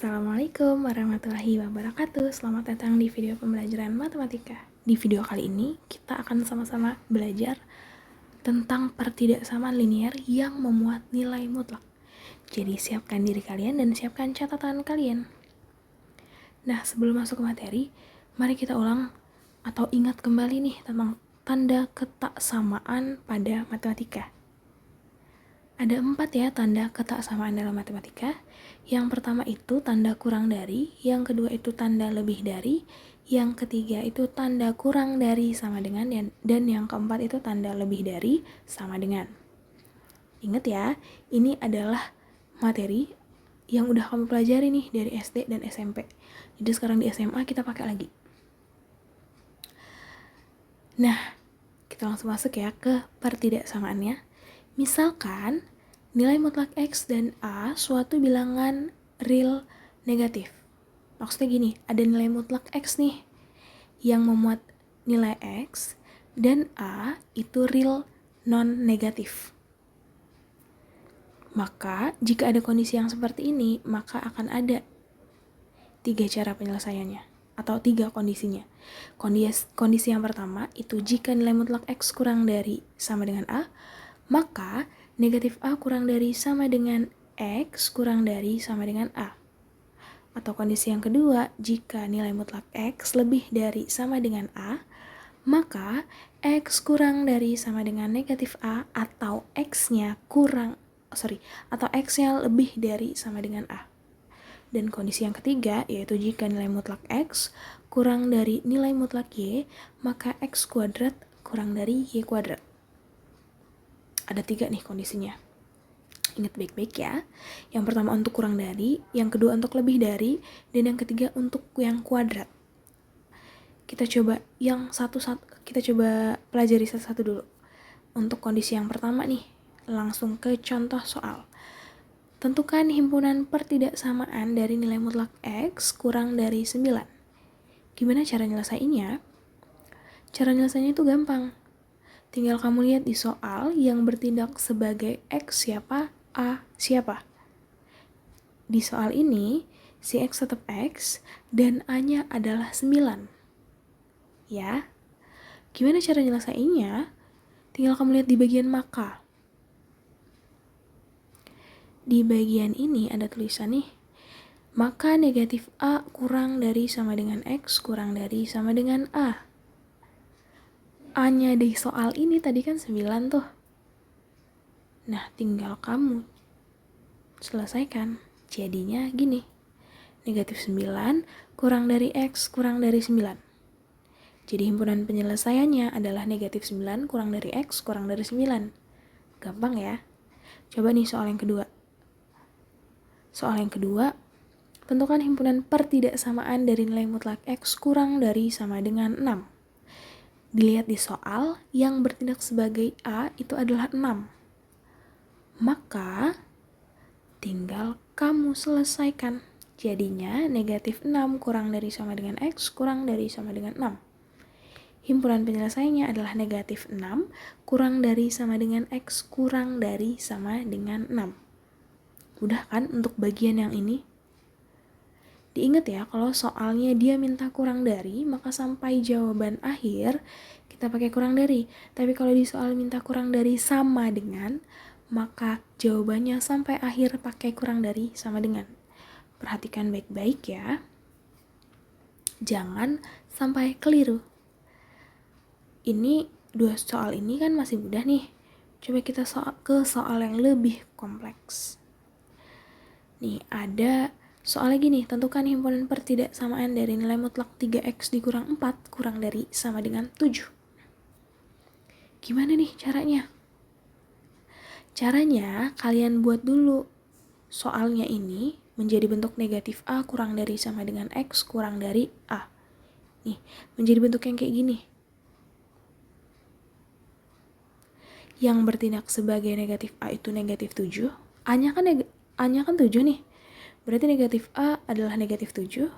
Assalamualaikum warahmatullahi wabarakatuh. Selamat datang di video pembelajaran matematika. Di video kali ini kita akan sama-sama belajar tentang pertidaksamaan linear yang memuat nilai mutlak. Jadi siapkan diri kalian dan siapkan catatan kalian. Nah, sebelum masuk ke materi, mari kita ulang atau ingat kembali nih tentang tanda ketaksamaan pada matematika. Ada 4 ya tanda ketaksamaan dalam matematika. Yang pertama itu tanda kurang dari, yang kedua itu tanda lebih dari, yang ketiga itu tanda kurang dari sama dengan, dan yang keempat itu tanda lebih dari sama dengan. Ingat ya, ini adalah materi yang udah kamu pelajari nih dari SD dan SMP. Jadi sekarang di SMA kita pakai lagi. Nah, kita langsung masuk ya ke pertidaksamaannya. Misalkan nilai mutlak X dan A suatu bilangan real negatif. Maksudnya gini, ada nilai mutlak X nih yang memuat nilai X dan A itu real non-negatif. Maka jika ada kondisi yang seperti ini, maka akan ada 3 cara penyelesaiannya atau 3 kondisinya. Kondisi yang pertama itu jika nilai mutlak X kurang dari sama dengan A, maka negatif A kurang dari sama dengan X kurang dari sama dengan A. Atau kondisi yang kedua, jika nilai mutlak X lebih dari sama dengan A, maka X kurang dari sama dengan negatif A atau X-nya lebih dari sama dengan A. Dan kondisi yang ketiga, yaitu jika nilai mutlak X kurang dari nilai mutlak Y, maka X kuadrat kurang dari Y kuadrat. Ada 3 nih kondisinya. Ingat baik-baik ya. Yang pertama untuk kurang dari, yang kedua untuk lebih dari, dan yang ketiga untuk yang kuadrat. Kita coba pelajari satu-satu dulu. Untuk kondisi yang pertama nih, langsung ke contoh soal. Tentukan himpunan pertidaksamaan dari nilai mutlak X kurang dari 9. Gimana cara nyelesainnya? Cara nyelesainnya itu gampang. Tinggal kamu lihat di soal yang bertindak sebagai X siapa, A siapa. Di soal ini, si X tetap X dan A-nya adalah 9. Ya, gimana cara nyelesainnya? Tinggal kamu lihat di bagian maka. Di bagian ini ada tulisan nih, maka negatif A kurang dari sama dengan X kurang dari sama dengan A. A-nya di soal ini tadi kan 9 tuh. Nah, tinggal kamu selesaikan. Jadinya gini. Negatif 9 kurang dari X kurang dari 9. Jadi himpunan penyelesaiannya adalah negatif 9 kurang dari X kurang dari 9. Gampang ya. Coba nih soal yang kedua. Soal yang kedua, tentukan himpunan pertidaksamaan dari nilai mutlak X kurang dari sama dengan 6. Dilihat di soal, yang bertindak sebagai A itu adalah 6. Maka, tinggal kamu selesaikan. Jadinya, negatif 6 kurang dari sama dengan X kurang dari sama dengan 6. Himpunan penyelesaiannya adalah negatif 6 kurang dari sama dengan X kurang dari sama dengan 6. Udah kan untuk bagian yang ini? Diingat ya, kalau soalnya dia minta kurang dari, maka sampai jawaban akhir kita pakai kurang dari. Tapi kalau di soal minta kurang dari sama dengan, maka jawabannya sampai akhir pakai kurang dari sama dengan. Perhatikan baik-baik ya. Jangan sampai keliru. Ini 2 soal ini kan masih mudah nih. Coba kita ke soal yang lebih kompleks. Nih, ada soalnya gini, tentukan himpunan pertidaksamaan dari nilai mutlak 3X dikurang 4 kurang dari sama dengan 7. Gimana nih caranya? Caranya, kalian buat dulu soalnya ini menjadi bentuk negatif A kurang dari sama dengan X kurang dari A. Nih, menjadi bentuk yang kayak gini. Yang bertindak sebagai negatif A itu negatif 7. A-nya kan 7 nih. Berarti negatif A adalah negatif 7.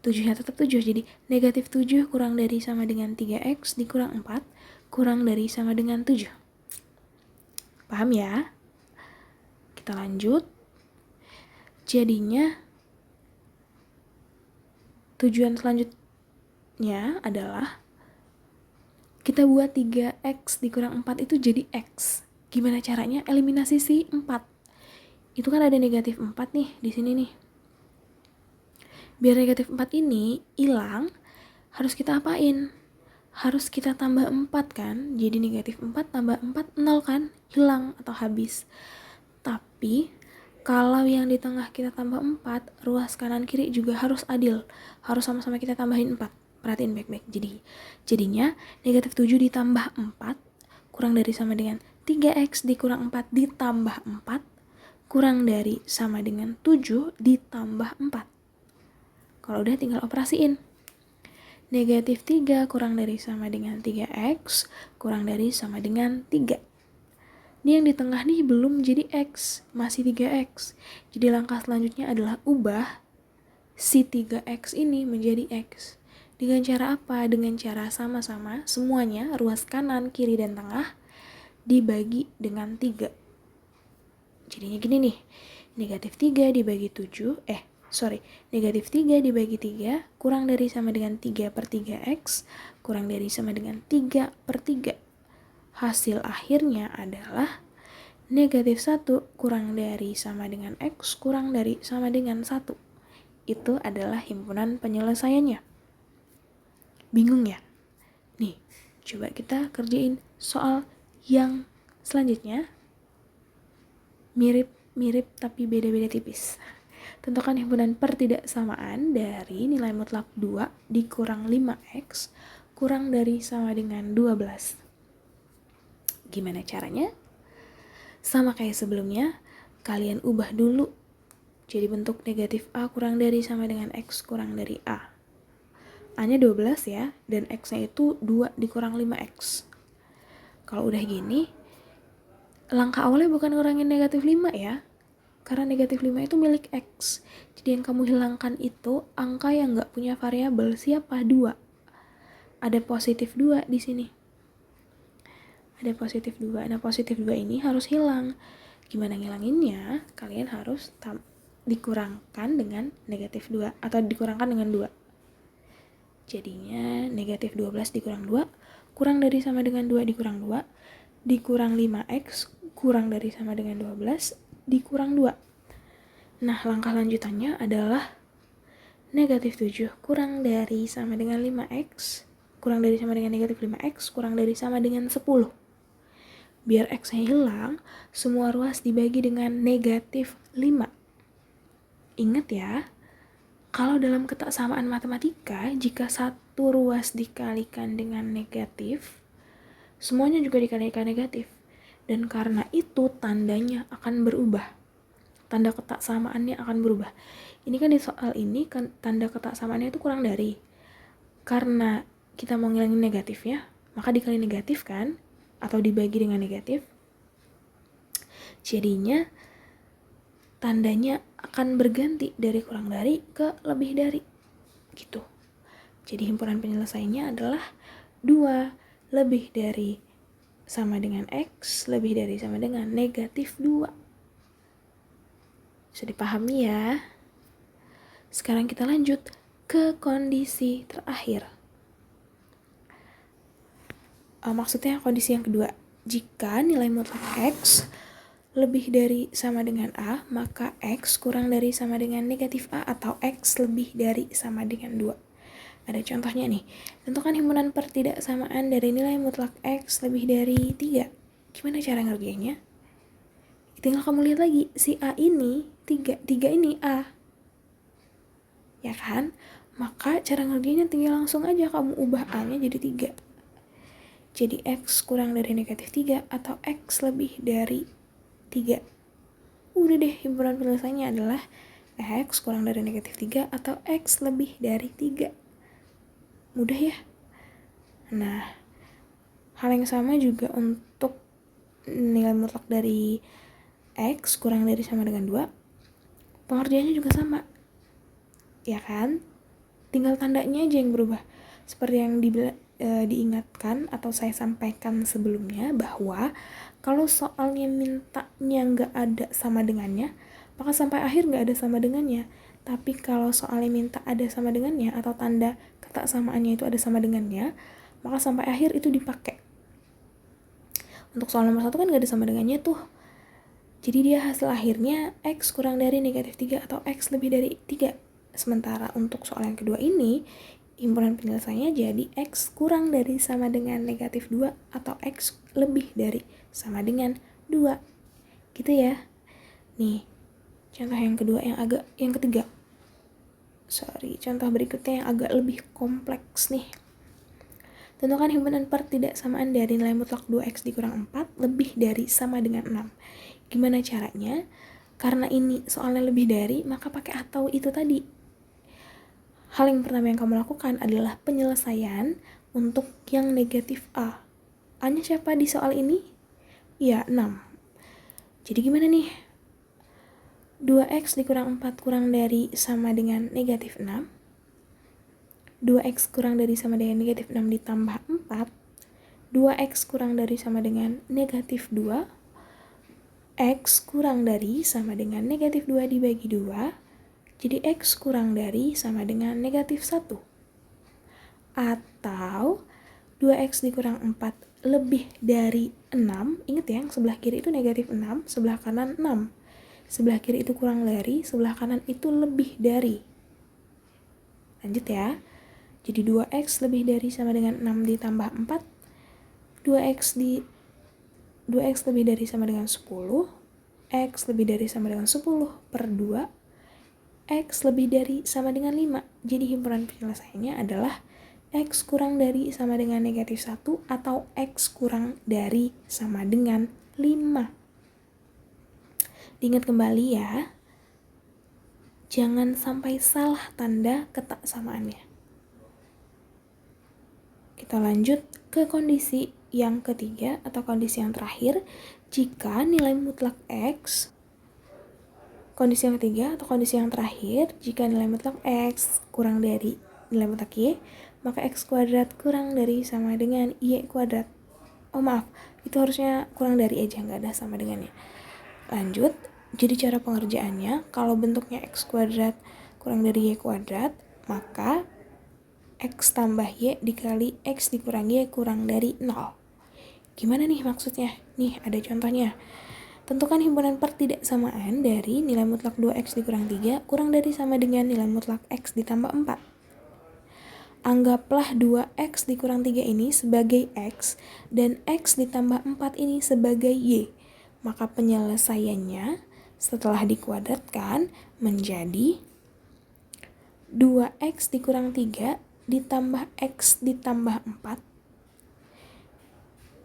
7-nya tetap 7. Jadi negatif 7 kurang dari sama dengan 3X dikurang 4 kurang dari sama dengan 7. Paham ya? Kita lanjut. Jadinya tujuan selanjutnya adalah kita buat 3x dikurang 4 itu jadi x. Gimana caranya? Eliminasi si 4. Itu kan ada negatif 4 nih di sini nih. Biar negatif 4 ini hilang, harus kita apain? Harus kita tambah 4 kan? Jadi negatif 4 tambah 4, 0 kan? Hilang atau habis. Tapi kalau yang di tengah kita tambah 4, ruas kanan kiri juga harus adil. Harus sama-sama kita tambahin 4. Perhatiin baik-baik. Jadinya negatif 7 ditambah 4 kurang dari sama dengan 3x dikurang 4 ditambah 4 kurang dari sama dengan 7 ditambah 4. Kalau udah tinggal operasiin. Negatif 3 kurang dari sama dengan 3x kurang dari sama dengan 3. Ini yang di tengah nih belum jadi x, masih 3x. Jadi langkah selanjutnya adalah ubah si 3x ini menjadi x. Dengan cara apa? Dengan cara sama-sama semuanya ruas kanan, kiri, dan tengah dibagi dengan 3. Jadinya gini nih, negatif 3 dibagi 7, negatif 3 dibagi 3 kurang dari sama dengan 3 per 3x kurang dari sama dengan 3 per 3. Hasil akhirnya adalah negatif 1 kurang dari sama dengan x kurang dari sama dengan 1. Itu adalah himpunan penyelesaiannya. Bingung ya? Nih, coba kita kerjain soal yang selanjutnya. Mirip tapi beda-beda tipis. Tentukan himpunan pertidaksamaan dari nilai mutlak 2 dikurang 5x kurang dari sama dengan 12. Gimana caranya? Sama kayak sebelumnya, kalian ubah dulu. Jadi bentuk negatif A kurang dari sama dengan x kurang dari A. A-nya 12 ya, dan x-nya itu 2 dikurang 5x. Kalau udah gini, langkah awalnya bukan ngurangin negatif 5 ya, karena negatif 5 itu milik x. Jadi yang kamu hilangkan itu angka yang nggak punya variabel. Siapa? 2. Ada positif 2 di sini. Ada positif 2. Nah, positif 2 ini harus hilang. Gimana ngilanginnya? Kalian harus dikurangkan dengan negatif 2 atau dikurangkan dengan 2. Jadinya negatif 12 dikurang 2 kurang dari sama dengan 2 dikurang 2 dikurang 5x kurang dari sama dengan 12 dikurang 2. Nah, langkah lanjutannya adalah negatif 7 kurang dari sama dengan 5x kurang dari sama dengan negatif 5x kurang dari sama dengan 10. Biar x-nya hilang, semua ruas dibagi dengan negatif 5. Ingat ya, kalau dalam ketaksamaan matematika, jika satu ruas dikalikan dengan negatif, semuanya juga dikalikan negatif. Dan karena itu tandanya akan berubah. Tanda ketaksamaannya akan berubah. Ini kan di soal ini kan tanda ketaksamaannya itu kurang dari. Karena kita mau ngilangin negatifnya, maka dikali negatif kan, atau dibagi dengan negatif. Jadinya tandanya akan berganti dari kurang dari ke lebih dari gitu. Jadi himpunan penyelesaiannya adalah 2 lebih dari sama dengan x lebih dari sama dengan negatif 2. Bisa dipahami ya? Sekarang kita lanjut ke kondisi terakhir. Maksudnya kondisi yang kedua, jika nilai mutlak x lebih dari sama dengan A, maka x kurang dari sama dengan negatif A atau x lebih dari sama dengan 2. Ada contohnya nih, tentukan himpunan pertidaksamaan dari nilai mutlak x lebih dari 3. Gimana cara ngerjainnya? Tinggal kamu lihat lagi, si A ini 3 ini A. Ya kan? Maka cara ngerjainnya tinggal langsung aja kamu ubah A-nya jadi 3. Jadi x kurang dari negatif 3 atau x lebih dari 3. Udah deh, himpunan penyelesaiannya adalah x kurang dari negatif 3 atau x lebih dari 3. Mudah ya? Nah, hal yang sama juga untuk nilai mutlak dari x kurang dari sama dengan 2. Pengerjaannya juga sama. Ya kan? Tinggal tandanya aja yang berubah. Seperti yang diingatkan atau saya sampaikan sebelumnya, bahwa kalau soalnya mintanya nggak ada sama dengannya, maka sampai akhir nggak ada sama dengannya. Tapi kalau soalnya minta ada sama dengannya atau tanda kata samaannya itu ada sama dengannya, maka sampai akhir itu dipakai. Untuk soal nomor 1 kan nggak ada sama dengannya tuh. Jadi dia hasil akhirnya X kurang dari negatif 3 atau X lebih dari 3. Sementara untuk soal yang kedua ini, himpunan penyelesaiannya jadi X kurang dari sama dengan negatif 2 atau X lebih dari sama dengan 2. Gitu ya. Nih, contoh yang kedua contoh berikutnya yang agak lebih kompleks nih. Tentukan himpunan pertidaksamaan dari nilai mutlak 2x dikurang 4 lebih dari sama dengan 6. Gimana caranya? Karena ini soalnya lebih dari, maka pakai atau itu tadi. Hal yang pertama yang kamu lakukan adalah penyelesaian untuk yang negatif A. A-nya siapa di soal ini? Ya, 6. Jadi gimana nih? 2x dikurang 4 kurang dari sama dengan negatif 6. 2x kurang dari sama dengan negatif 6 ditambah 4. 2x kurang dari sama dengan negatif 2. X kurang dari sama dengan negatif 2 dibagi 2. Jadi X kurang dari sama dengan negatif 1. Atau 2x dikurang 4 lebih dari 6. Ingat ya, yang sebelah kiri itu negatif 6, sebelah kanan 6. Sebelah kiri itu kurang dari, sebelah kanan itu lebih dari. Lanjut ya. Jadi 2x lebih dari sama dengan 6 ditambah 4. 2x lebih dari sama dengan 10. X lebih dari sama dengan 10 per 2. X lebih dari sama dengan 5. Jadi himpunan penyelesaiannya adalah X kurang dari sama dengan negatif 1 atau X kurang dari sama dengan 5. Diingat kembali ya, jangan sampai salah tanda ketak samaannya. Kita lanjut ke kondisi yang ketiga atau kondisi yang terakhir. Jika nilai mutlak X, kondisi yang ketiga atau kondisi yang terakhir, jika nilai mutlak X kurang dari nilai mutlak Y, maka X kuadrat kurang dari sama dengan Y kuadrat. Oh maaf, itu harusnya kurang dari aja, nggak ada sama dengannya. Lanjut, jadi cara pengerjaannya, kalau bentuknya X kuadrat kurang dari Y kuadrat, maka X tambah Y dikali X dikurangi Y kurang dari 0. Gimana nih maksudnya? Nih ada contohnya. Tentukan himpunan pertidaksamaan dari nilai mutlak 2x dikurang 3 kurang dari sama dengan nilai mutlak x ditambah 4. Anggaplah 2x dikurang 3 ini sebagai x dan x ditambah 4 ini sebagai y. Maka penyelesaiannya setelah dikuadratkan menjadi 2x dikurang 3 ditambah x ditambah 4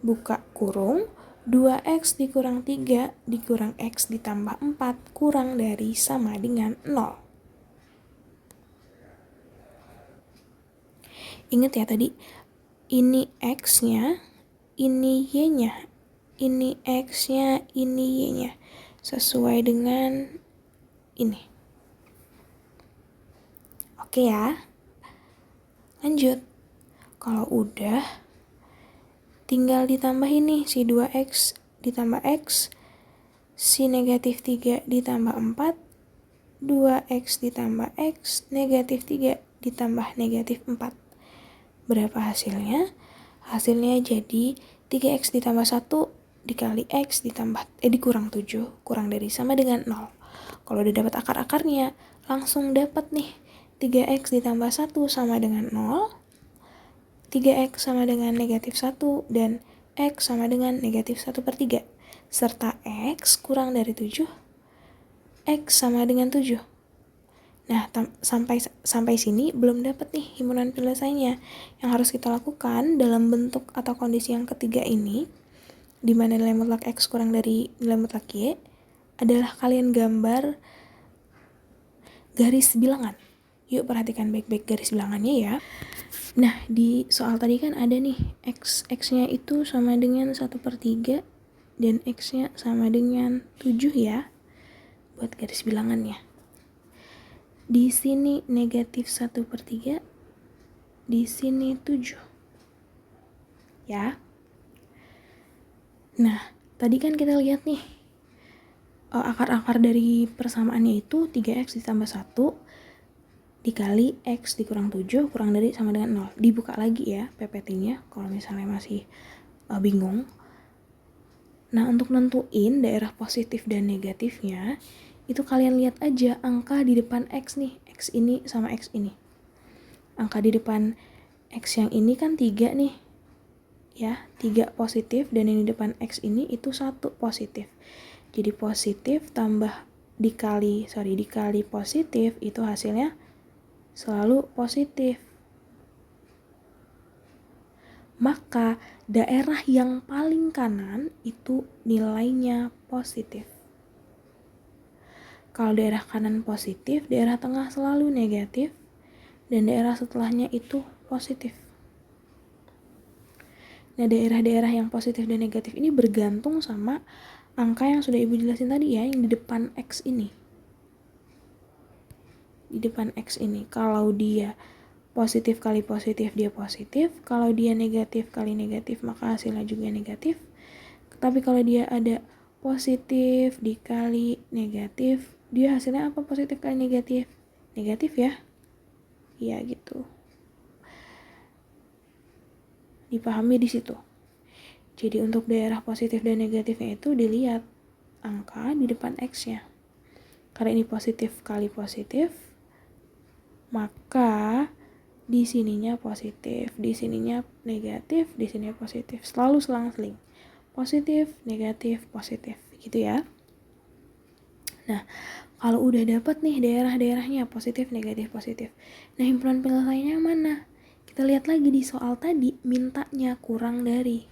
buka kurung 2x dikurang 3 dikurang x ditambah 4 kurang dari sama dengan 0. Ingat ya tadi, ini x-nya, ini y-nya, ini x-nya, ini y-nya. Sesuai dengan ini. Oke ya. Lanjut. Kalau udah, tinggal ditambah ini, si 2x ditambah x, si negatif 3 ditambah 4, 2x ditambah x, negatif 3 ditambah negatif 4. Berapa hasilnya? Hasilnya jadi 3x ditambah 1 dikali x ditambah dikurang 7, kurang dari sama dengan 0. Kalau udah dapat akar-akarnya, langsung dapat nih 3x ditambah 1 sama dengan 0, 3x sama dengan negatif 1, dan x sama dengan negatif 1 per 3, serta x kurang dari 7, x sama dengan 7. Nah, sampai sini belum dapat nih himpunan penyelesaiannya. Yang harus kita lakukan dalam bentuk atau kondisi yang ketiga ini, di mana nilai mutlak x kurang dari nilai mutlak y, adalah kalian gambar garis bilangan. Yuk perhatikan baik-baik garis bilangannya ya. Nah, di soal tadi kan ada nih x-nya itu sama dengan 1 per 3 dan x-nya sama dengan 7 ya, buat garis bilangannya. Di sini negatif 1 per 3, di sini 7. Ya. Nah, tadi kan kita lihat nih, akar-akar dari persamaannya itu 3x ditambah 1 dikali x dikurang 7 kurang dari sama dengan 0. Dibuka lagi ya PPT-nya kalau misalnya masih bingung. Nah, untuk nentuin daerah positif dan negatifnya, itu kalian lihat aja angka di depan x nih, x ini sama x ini. Angka di depan x yang ini kan 3 nih, ya, 3 positif, dan yang di depan x ini itu 1 positif. Jadi positif tambah dikali positif itu hasilnya selalu positif. Maka daerah yang paling kanan itu nilainya positif. Kalau daerah kanan positif, daerah tengah selalu negatif, dan daerah setelahnya itu positif. Nah, daerah-daerah yang positif dan negatif ini bergantung sama angka yang sudah Ibu jelasin tadi ya, yang di depan X ini. Di depan X ini, kalau dia positif kali positif, dia positif. Kalau dia negatif kali negatif, maka hasilnya juga negatif. Tapi kalau dia ada positif dikali negatif, dia hasilnya apa? Positif kali negatif? Negatif ya? Iya gitu. Dipahami di situ. Jadi untuk daerah positif dan negatifnya itu dilihat angka di depan X-nya. Karena ini positif kali positif, maka di sininya positif, di sininya negatif, di sininya positif. Selalu selang-seling. Positif, negatif, positif. Gitu ya. Nah, kalau udah dapat nih daerah-daerahnya positif, negatif, positif. Nah, himpunan penyelesaiannya mana? Kita lihat lagi di soal tadi, mintanya kurang dari.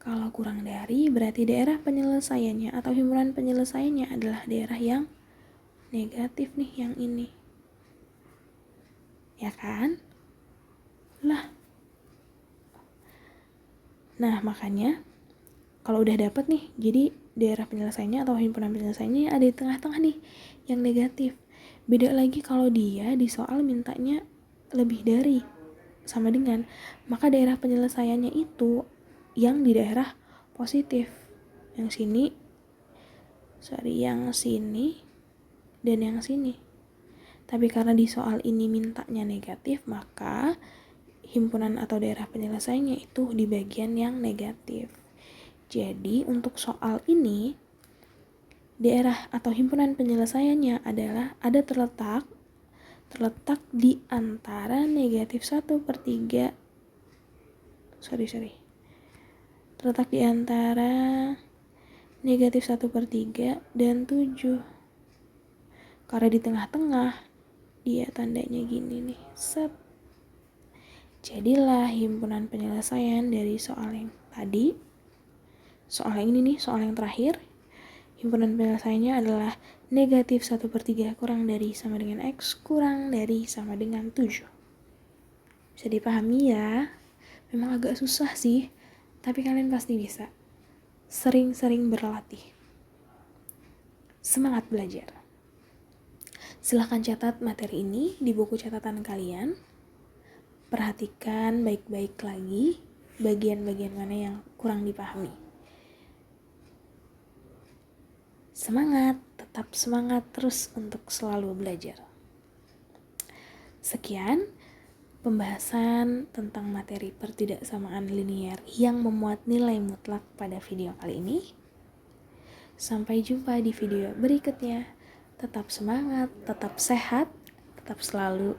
Kalau kurang dari, berarti daerah penyelesaiannya atau himpunan penyelesaiannya adalah daerah yang negatif nih, yang ini. Ya kan? Nah, makanya kalau udah dapat nih, jadi daerah penyelesaiannya atau himpunan penyelesaiannya ada di tengah-tengah nih, yang negatif. Beda lagi kalau dia di soal mintanya lebih dari sama dengan, maka daerah penyelesaiannya itu yang di daerah positif. Yang sini dan yang sini. Tapi karena di soal ini mintanya negatif, maka himpunan atau daerah penyelesaiannya itu di bagian yang negatif. Jadi untuk soal ini, daerah atau himpunan penyelesaiannya adalah terletak di antara negatif 1/3. Terletak di antara negatif 1/3 dan 7. Karena di tengah-tengah, dia tandanya gini nih, set. Jadilah himpunan penyelesaian dari soal yang tadi. Soal yang ini nih, soal yang terakhir. Himpunan penyelesaiannya adalah negatif 1/3 kurang dari sama dengan X kurang dari sama dengan 7. Bisa dipahami ya? Memang agak susah sih, tapi kalian pasti bisa. Sering-sering berlatih. Semangat belajar. Silahkan catat materi ini di buku catatan kalian. Perhatikan baik-baik lagi bagian-bagian mana yang kurang dipahami. Semangat, tetap semangat terus untuk selalu belajar. Sekian pembahasan tentang materi pertidaksamaan linier yang memuat nilai mutlak pada video kali ini. Sampai jumpa di video berikutnya. Tetap semangat, tetap sehat, tetap selalu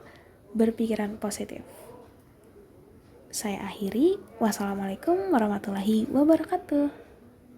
berpikiran positif. Saya akhiri. Wassalamualaikum warahmatullahi wabarakatuh.